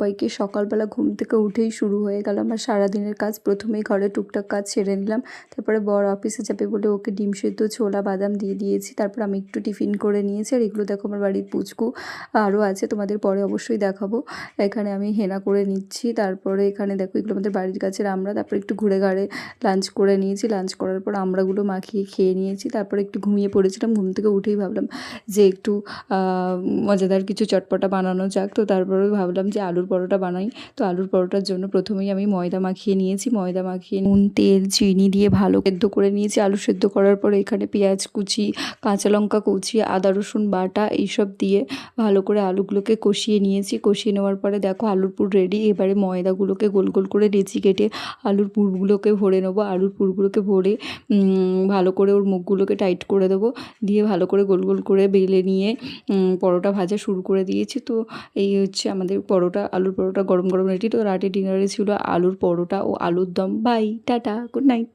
সবাইকে। সকালবেলা ঘুম থেকে উঠেই শুরু হয়ে গেল আমার সারাদিনের কাজ। প্রথমেই ঘরে টুকটাক কাজ সেরে নিলাম, তারপরে বর অফিসে যাবে বলে ওকে ডিম সেদ্ধ, ছোলা, বাদাম দিয়ে দিয়েছি। তারপর আমি একটু টিফিন করে নিয়েছি। আর এগুলো দেখো আমার বাড়ির পুচকু আরও আছে, তোমাদের পরে অবশ্যই দেখাবো। এখানে আমি হেনা করে নিচ্ছি। তারপরে এখানে দেখো এগুলো আমাদের বাড়ির কাছের আমড়া। তারপরে একটু ঘুরে ঘাড়ে লাঞ্চ করে নিয়েছি। লাঞ্চ করার পর আমড়াগুলো মাখিয়ে খেয়ে নিয়েছি। তারপরে একটু ঘুমিয়ে পড়েছিলাম। ঘুম থেকে উঠেই ভাবলাম যে একটু মজাদার কিছু চটপটা বানানো যাক। তো তারপরে ভাবলাম যে আলুর পরোটা বানাই। তো আলুর পরোটার জন্য প্রথমেই আমি ময়দা মাখিয়ে নিয়েছি। ময়দা মাখিয়ে নুন, তেল, চিনি দিয়ে ভালো সেদ্ধ করে নিয়েছি। আলু সেদ্ধ করার পরে এখানে পেঁয়াজ কুচি, কাঁচা লঙ্কা কুচি, আদা রসুন বাটা এইসব দিয়ে ভালো করে আলুগুলোকে কষিয়ে নিয়েছি। কষিয়ে নেওয়ার পরে দেখো আলুর পুর রেডি। এবারে ময়দাগুলোকে গোল গোল করে লেচি কেটে আলুর পুরগুলোকে ভরে নেবো। আলুর পুরগুলোকে ভরে ভালো করে ওর মুখগুলোকে টাইট করে দেবো। দিয়ে ভালো করে গোল গোল করে বেলে নিয়ে পরোটা ভাজা শুরু করে দিয়েছি। তো এই হচ্ছে আমাদের পরোটা, আলুর পরোটা গরম গরম রেডি। তো রাতে ডিনারে ছিল আলুর পরোটা ও আলুর দম। Bye, tata, good night.